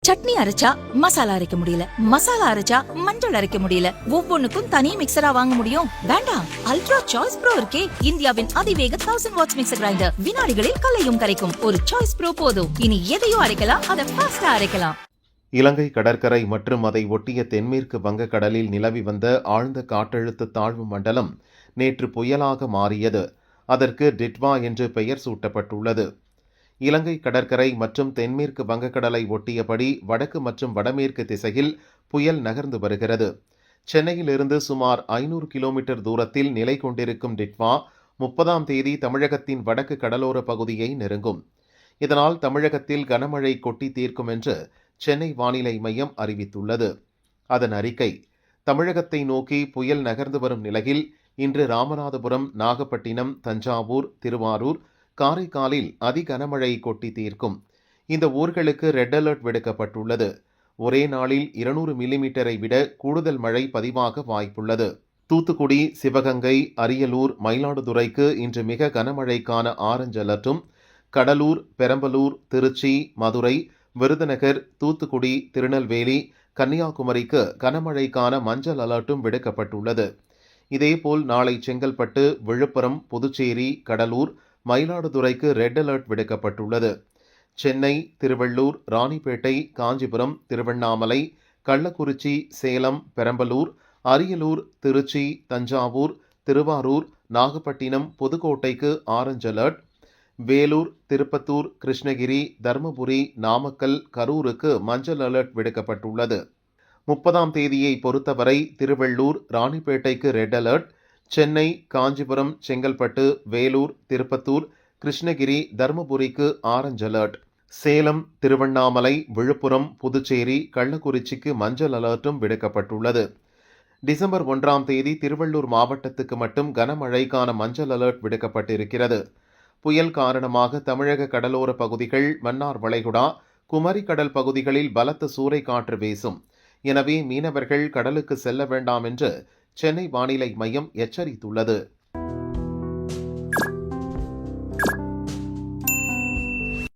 சட்னி அரைச்சா மசாலா அரைக்க முடியல, மசாலா அரைச்சா மஞ்சள் அரைக்க முடியல, ஒவ்வொன்னுக்கும் தனி மிக்சரா வாங்க முடியும்? வேண்டாம், அல்ட்ரா சாய்ஸ் ப்ரோ இருக்கே, இந்தியாவின் அதிவேக 1000 வாட்ஸ் மிக்சர் கிரைண்டர், வினாடிகளில் கலையும் கரைக்கும். ஒரு சாய்ஸ் ப்ரோ போதும். இனி எதையும் அரைக்கலாம், அதை ஃபாஸ்டா அரைக்கலாம். இலங்கை கடற்கரை மற்றும் அதை ஒட்டிய தென்மேற்கு வங்கக்கடலில் நிலவி வந்த ஆழ்ந்த காற்றழுத்த தாழ்வு மண்டலம் நேற்று புயலாக மாறியது. அதற்கு டிட்வா என்று பெயர் சூட்டப்பட்டுள்ளது. இலங்கை கடற்கரை மற்றும் தென்மேற்கு வங்கக்கடலை ஒட்டியபடி வடக்கு மற்றும் வடமேற்கு திசையில் புயல் நகர்ந்து வருகிறது. சென்னையிலிருந்து சுமார் 500 கிலோமீட்டர் தூரத்தில் நிலை கொண்டிருக்கும் டிட்வா 30ஆம் தேதி தமிழகத்தின் வடக்கு கடலோர பகுதியை நெருங்கும். இதனால் தமிழகத்தில் கனமழை கொட்டி தீர்க்கும் என்று சென்னை வானிலை மையம் அறிவித்துள்ளது. அதன் அறிக்கை: தமிழகத்தை நோக்கி புயல் நகர்ந்து வரும் நிலையில் இன்று ராமநாதபுரம், நாகப்பட்டினம், தஞ்சாவூர், திருவாரூர், காரைக்காலில் அதிகனமழை கொட்டி தீர்க்கும். இந்த ஊர்களுக்கு ரெட் அலர்ட் விடுக்கப்பட்டுள்ளது. ஒரே நாளில் 200 மில்லிமீட்டரை விட கூடுதல் மழை பதிவாக வாய்ப்புள்ளது. தூத்துக்குடி, சிவகங்கை, அரியலூர், மயிலாடுதுறைக்கு இன்று மிக கனமழைக்கான ஆரஞ்சு அலர்ட்டும், கடலூர், பெரம்பலூர், திருச்சி, மதுரை, விருதுநகர், தூத்துக்குடி, திருநெல்வேலி, கன்னியாகுமரிக்கு கனமழைக்கான மஞ்சள் அலர்ட்டும் விடுக்கப்பட்டுள்ளது. இதேபோல் நாளை செங்கல்பட்டு, விழுப்புரம், புதுச்சேரி, கடலூர், மயிலாடுதுறைக்கு ரெட் அலர்ட் விடுக்கப்பட்டுள்ளது. சென்னை, திருவள்ளூர், ராணிப்பேட்டை, காஞ்சிபுரம், திருவண்ணாமலை, கள்ளக்குறிச்சி, சேலம், பெரம்பலூர், அரியலூர், திருச்சி, தஞ்சாவூர், திருவாரூர், நாகப்பட்டினம், புதுக்கோட்டைக்கு ஆரஞ்சு அலர்ட், வேலூர், திருப்பத்தூர், கிருஷ்ணகிரி, தருமபுரி, நாமக்கல், கரூருக்கு மஞ்சள் அலர்ட் விடுக்கப்பட்டுள்ளது. 30ஆம் தேதியை பொறுத்தவரை திருவள்ளூர், ராணிப்பேட்டைக்கு ரெட் அலர்ட், சென்னை, காஞ்சிபுரம், செங்கல்பட்டு, வேலூர், திருப்பத்தூர், கிருஷ்ணகிரி, தருமபுரிக்கு ஆரஞ்சு அலர்ட், சேலம், திருவண்ணாமலை, விழுப்புரம், புதுச்சேரி, கள்ளக்குறிச்சிக்கு மஞ்சள் அலர்ட்டும் விடுக்கப்பட்டுள்ளது. டிசம்பர் 1ஆம் தேதி திருவள்ளூர் மாவட்டத்துக்கு மட்டும் கனமழைக்கான மஞ்சள் அலர்ட் விடுக்கப்பட்டிருக்கிறது. புயல் காரணமாக தமிழக கடலோர பகுதிகள், மன்னார் வளைகுடா, குமரி கடல் பகுதிகளில் பலத்த சூறைக்காற்று வீசும். எனவே மீனவர்கள் கடலுக்கு செல்ல வேண்டாம் என்று சென்னை வானிலை மையம் எச்சரித்துள்ளது.